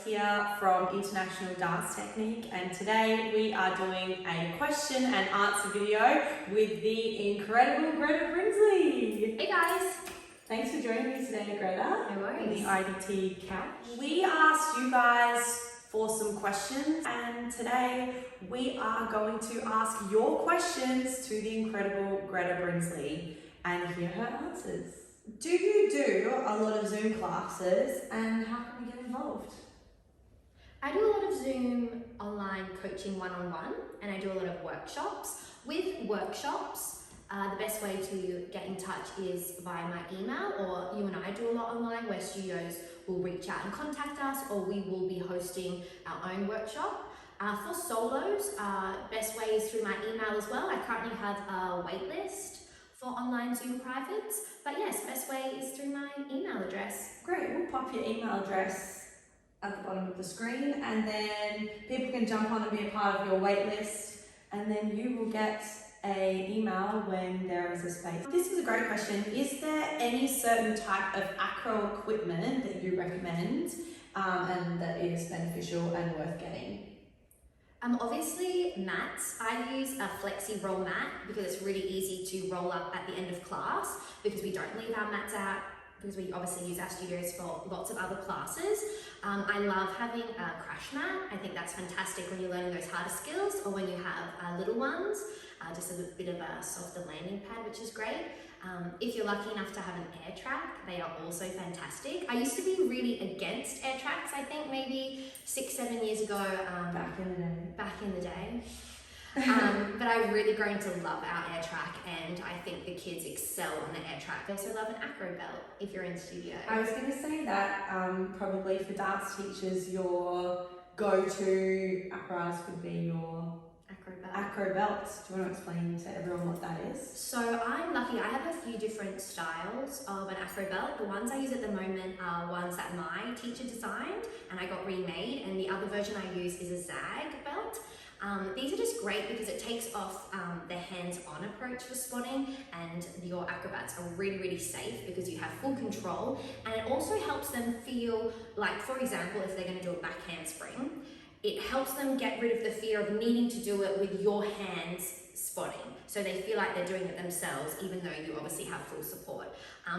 here from International Dance Technique, and today we are doing a question and answer video with the incredible Greta Brinsley. Hey guys! Thanks for joining me today, Greta. No worries. On the IDT couch. We asked you guys for some questions, and today we are going to ask your questions to the incredible Greta Brinsley and hear her answers. Do you do a lot of Zoom classes, and how can we get involved? I do a lot of Zoom online coaching one-on-one, and I do a lot of workshops. With workshops, the best way to get in touch is via my email, or you and I do a lot online where studios will reach out and contact us, or we will be hosting our own workshop. For solos, best way is through my email as well. I currently have a wait list for online Zoom privates, but yes, best way is through my email address. Great, we'll pop your email address at the bottom of the screen, and then people can jump on and be a part of your wait list, and then you will get an email when there is a space. This is a great question. Is there any certain type of acro equipment that you recommend and that is beneficial and worth getting? Obviously mats. I use a flexi roll mat because it's really easy to roll up at the end of class, because we don't leave our mats out because we obviously use our studios for lots of other classes. I love having a crash mat. I think that's fantastic when you're learning those harder skills, or when you have little ones, just a bit of a softer landing pad, which is great. If you're lucky enough to have an air track, they are also fantastic. I used to be really against air tracks, I think maybe 6-7 years ago. Back in the day. But I've really grown to love our air track, and I think the kids excel on the air track. I also love an acro belt if you're in studio. I was going to say that probably for dance teachers, your go-to apparatus would be your acro belt. Do you want to explain to everyone what that is? So I'm lucky, I have a few different styles of an acro belt. The ones I use at the moment are ones that my teacher designed and I got remade, and the other version I use is a zag belt. These are just great because it takes off the hands-on approach for spotting, and your acrobats are really, really safe because you have full control, and it also helps them feel like, for example, if they're going to do a back handspring, it helps them get rid of the fear of needing to do it with your hands spotting. So they feel like they're doing it themselves, even though you obviously have full support.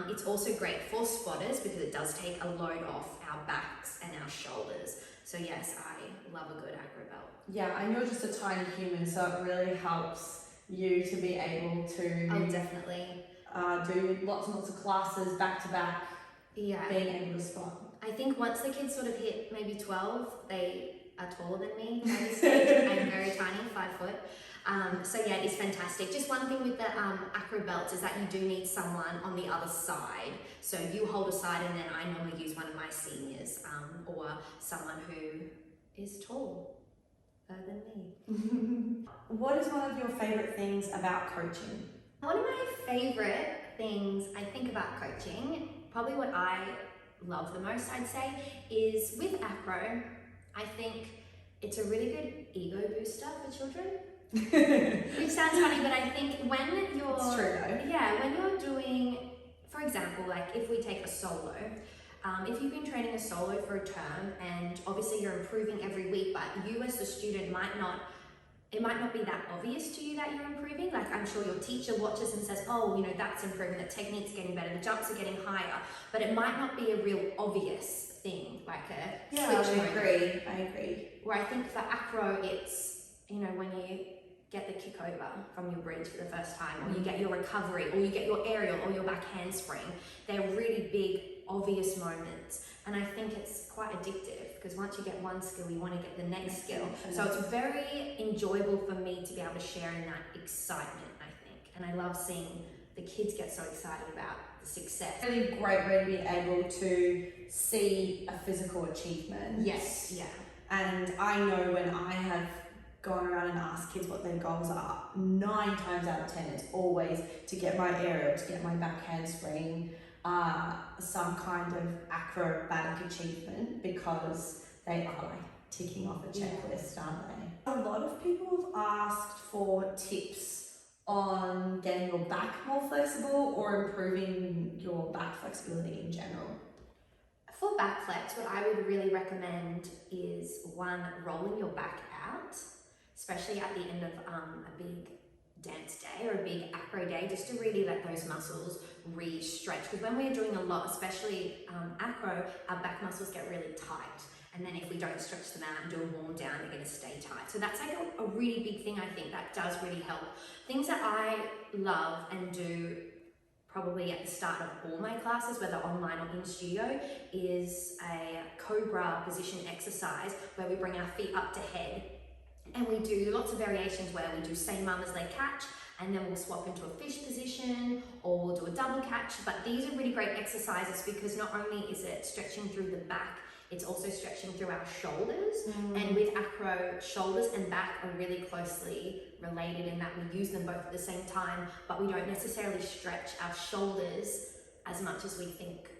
It's also great for spotters because it does take a load off our backs and our shoulders. So yes, I love a good acro belt. Yeah, and you're just a tiny human, so it really helps you to be able to definitely do lots and lots of classes back to back. Yeah, being able to spot. I think once the kids sort of hit maybe 12, they are taller than me at this stage. I'm very tiny, 5 foot. So yeah, it's fantastic. Just one thing with the acro belts is that you do need someone on the other side. So you hold a side, and then I normally use one of my seniors or someone who is tall than me. What is one of your favourite things about coaching? One of my favourite things I think about coaching, probably what I love the most, I'd say, is with acro, I think it's a really good ego booster for children. Which sounds funny, but I think when you're... It's true though. Yeah, when you're doing, for example, like if we take a solo, if you've been training a solo for a term, and obviously you're improving every week, but you as the student it might not be that obvious to you that you're improving. Like, I'm sure your teacher watches and says, oh, you know, that's improving, the technique's getting better, the jumps are getting higher, but it might not be a real obvious thing, like a switch moment. I agree. Where I think for acro, it's, you know, when you get the kick over from your bridge for the first time, or you get your recovery, or you get your aerial or your back handspring, they're really big, obvious moments. And I think it's quite addictive because once you get one skill, you want to get the next skill. So it's very enjoyable for me to be able to share in that excitement, I think. And I love seeing the kids get so excited about the success. It's really great way to be able to see a physical achievement. Yes, yeah. And I know when I have gone around and asked kids what their goals are, 9 times out of 10 it's always to get my aerial, to get my back handspring, some kind of acrobatic achievement, because they are like ticking off a checklist, aren't they? A lot of people have asked for tips on getting your back more flexible or improving your back flexibility in general. For back flex, what I would really recommend is one, rolling your back out, especially at the end of a big dance day or a big acro day, just to really let those muscles re-stretch. Because when we're doing a lot, especially acro, our back muscles get really tight. And then if we don't stretch them out and do a warm down, they're going to stay tight. So that's like a really big thing, I think, that does really help. Things that I love and do probably at the start of all my classes, whether online or in studio, is a cobra position exercise where we bring our feet up to head. And we do lots of variations where we do same arm as leg catch, and then we'll swap into a fish position, or we'll do a double catch. But these are really great exercises because not only is it stretching through the back, it's also stretching through our shoulders. And with acro, shoulders and back are really closely related in that we use them both at the same time, but we don't necessarily stretch our shoulders as much as we think.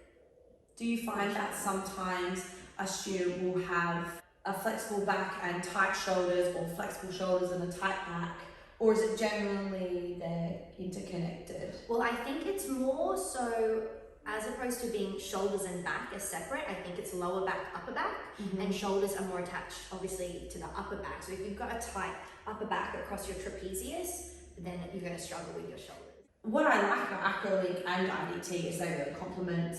Do you find that sometimes a student will have a flexible back and tight shoulders, or flexible shoulders and a tight back? Or is it generally they're interconnected? Well, I think it's more so, as opposed to being shoulders and back as separate, I think it's lower back, upper back, and shoulders are more attached, obviously, to the upper back. So if you've got a tight upper back across your trapezius, then you're going to struggle with your shoulders. What I like about AcroLink and IDT is they really complement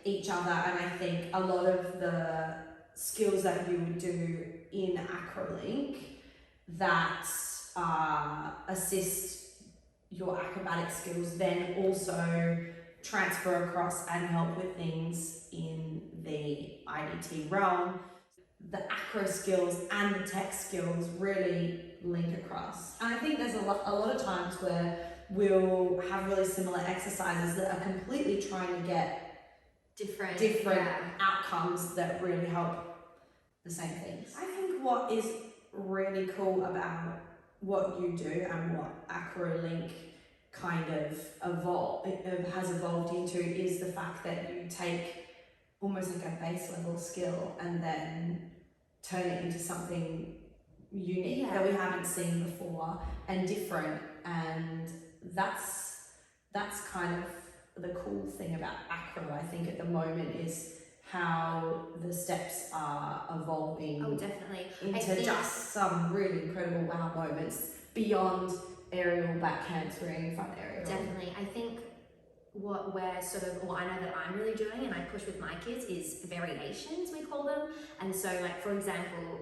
each other, and I think a lot of the skills that you would do in AcroLink that assist your acrobatic skills then also transfer across and help with things in the IDT realm. The acro skills and the tech skills really link across. And I think there's a lot of times where we'll have really similar exercises that are completely trying to get different outcomes that really help the same things. I think what is really cool about what you do and what AcroLink kind of has evolved into is the fact that you take almost like a base level skill and then turn it into something unique that we haven't seen before and different, and that's kind of the cool thing about Acro, I think, at the moment, is how the steps are evolving into just some really incredible wow moments beyond aerial, back handspring, front aerial. Definitely. I think what I know that I'm really doing and I push with my kids is variations, we call them. And so, like, for example,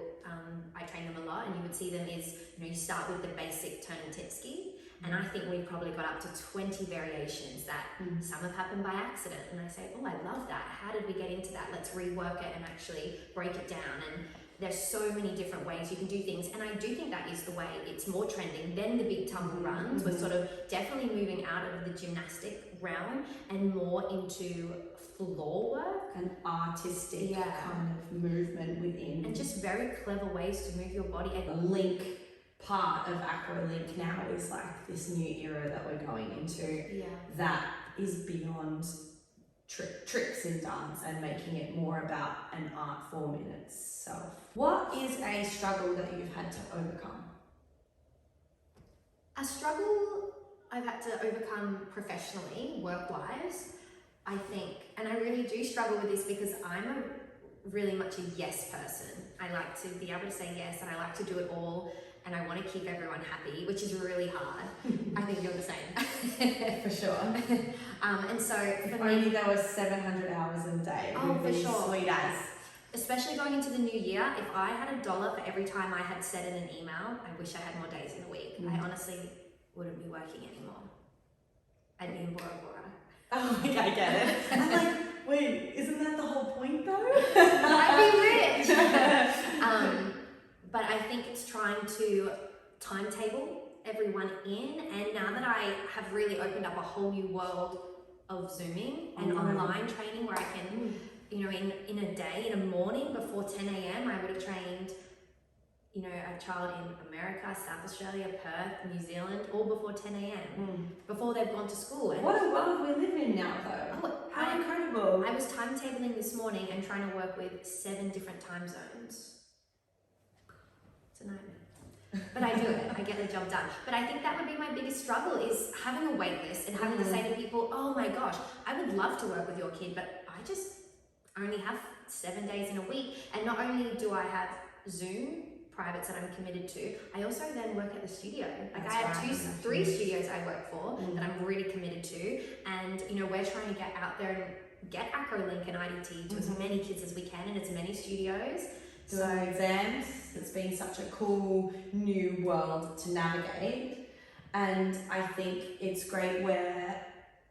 I train them a lot, and you would see them is, you start with the basic turn and tip ski. And I think we've probably got up to 20 variations that some have happened by accident. And I say, oh, I love that. How did we get into that? Let's rework it and actually break it down. And there's so many different ways you can do things. And I do think that is the way. It's more trending than the big tumble runs. We're sort of definitely moving out of the gymnastic realm and more into floor work. An artistic kind of movement within. And just very clever ways to move your body. The link part of AcroLink now is like this new era that we're going into that is beyond tricks in dance and making it more about an art form in itself. What is a struggle that you've had to overcome? A struggle I've had to overcome professionally, work-wise, I think, and I really do struggle with this because I'm really much a yes person. I like to be able to say yes, and I like to do it all, and I want to keep everyone happy, which is really hard. I think you're the same. For sure. And so if only there was 700 hours in a day. Oh, for sure. Sweet as. Especially going into the new year, if I had $1 for every time I had said in an email, I wish I had more days in a week. I honestly wouldn't be working anymore. I'd be in Bora Bora. Oh, okay, I get it. I'm like, wait, isn't that the whole point though? I'd be rich. But I think it's trying to timetable everyone in, and now that I have really opened up a whole new world of Zooming and online training where I can, in a day, in a morning before 10 a.m. I would have trained, a child in America, South Australia, Perth, New Zealand, all before 10 a.m. Before they've gone to school. And what a world we live in now though. How incredible. I was timetabling this morning and trying to work with 7 different time zones. It's a nightmare. But I do it. I get the job done. But I think that would be my biggest struggle, is having a wait list and having to say to people, oh my gosh, I would love to work with your kid, but I only have 7 days in a week. And not only do I have Zoom privates that I'm committed to, I also then work at the studio. Like, I have three studios I work for that I'm really committed to. And, you know, we're trying to get out there and get AcroLink and IDT to as many kids as we can in as many studios. So exams, it's been such a cool new world to navigate. And I think it's great where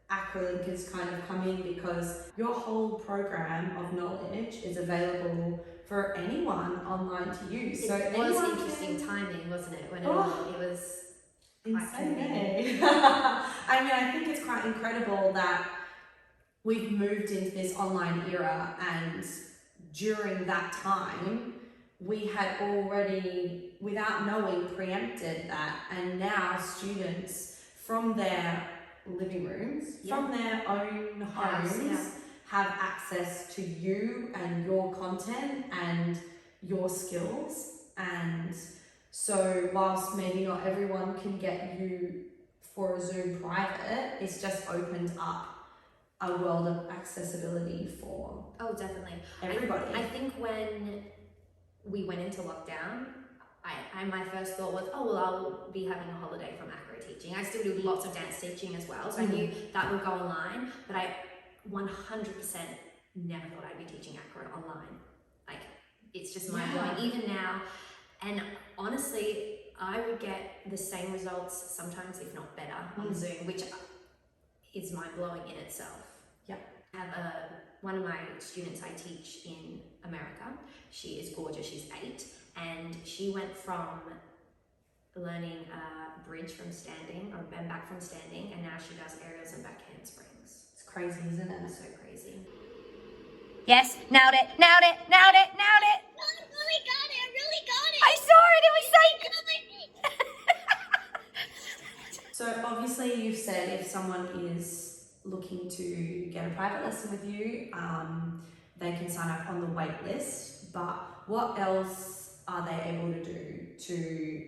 AcroLink has kind of come in, because your whole program of knowledge is available for anyone online to use. So it was interesting timing, wasn't it? When it was insane. I mean, I think it's quite incredible that we've moved into this online era, and during that time, we had already, without knowing, preempted that, and now students from their living rooms, from their own homes, have access to you and your content and your skills. And so whilst maybe not everyone can get you for a Zoom private, it's just opened up a world of accessibility for everybody. I think when we went into lockdown, my first thought was, oh, well, I'll be having a holiday from Acro teaching. I still do lots of dance teaching as well, so I knew that would go online, but I 100% never thought I'd be teaching Acro online. Like, it's just mind-blowing, even now. And honestly, I would get the same results sometimes, if not better, on Zoom, which is mind-blowing in itself. I have one of my students I teach in America. She is gorgeous, she's 8, and she went from learning bridge from standing, or bend back from standing, and now she does aerials and back handsprings. It's crazy, isn't it? It's so crazy. Yes, nailed it, nailed it, nailed it, nailed it. I really got it, I really got it. I saw it, it was so good. So obviously you've said if someone is looking to get a private lesson with you, they can sign up on the wait list, but what else are they able to do to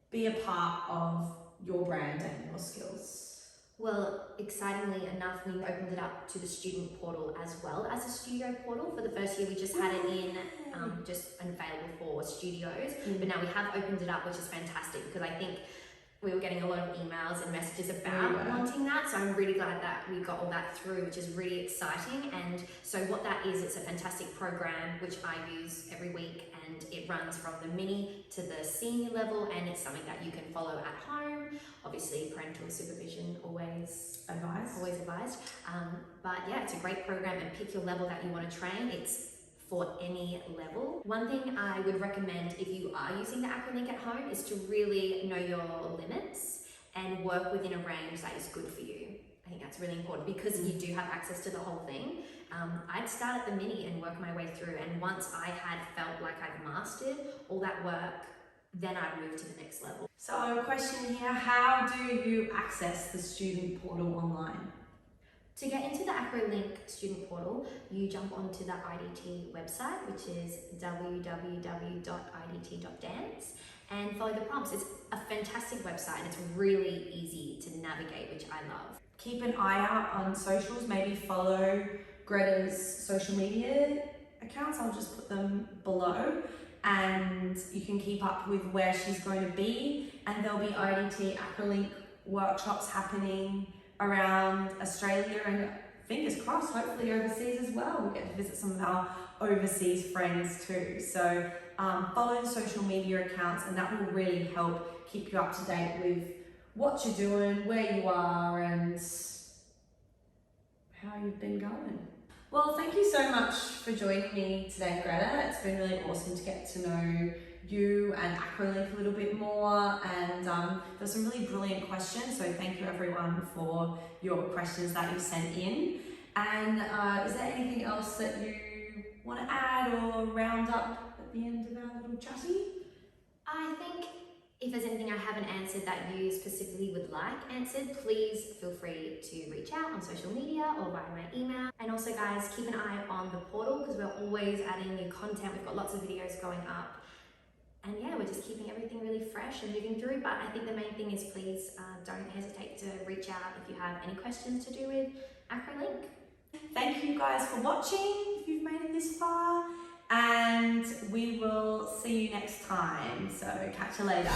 be a part of your brand and your skills? Well, excitingly enough, we opened it up to the student portal as well as a studio portal. For the first year, we just had it in, just available for studios, but now we have opened it up, which is fantastic, because I think we were getting a lot of emails and messages about wanting that, so I'm really glad that we got all that through, which is really exciting. And so what that is, it's a fantastic program which I use every week, and it runs from the mini to the senior level, and it's something that you can follow at home. Obviously, parental supervision always advised. But yeah, it's a great program, and pick your level that you want to train. It's for any level. One thing I would recommend if you are using the AcroLink at home is to really know your limits and work within a range that is good for you. I think that's really important, because you do have access to the whole thing. I'd start at the mini and work my way through, and once I had felt like I'd mastered all that work, then I'd move to the next level. So a question here, how do you access the student portal online? To get into the AcroLink student portal, you jump onto the IDT website, which is www.idt.dance, and follow the prompts. It's a fantastic website, and it's really easy to navigate, which I love. Keep an eye out on socials, maybe follow Greta's social media accounts. I'll just put them below, and you can keep up with where she's going to be, and there'll be IDT AcroLink workshops happening around Australia, and fingers crossed, hopefully overseas as well. We'll get to visit some of our overseas friends too. So follow the social media accounts, and that will really help keep you up to date with what you're doing, where you are, and how you've been going. Well, thank you so much for joining me today, Greta. It's been really awesome to get to know you and AcroLink a little bit more, and there's some really brilliant questions, so thank you everyone for your questions that you sent in. And is there anything else that you want to add or round up at the end of our little chatty? I think if there's anything I haven't answered that you specifically would like answered, please feel free to reach out on social media or via my email. And also guys, keep an eye on the portal, because we're always adding new content. We've got lots of videos going up. And yeah, we're just keeping everything really fresh and moving through. But I think the main thing is please don't hesitate to reach out if you have any questions to do with AcroLink. Thank you guys for watching. If you've made this far, and we will see you next time. So catch you later.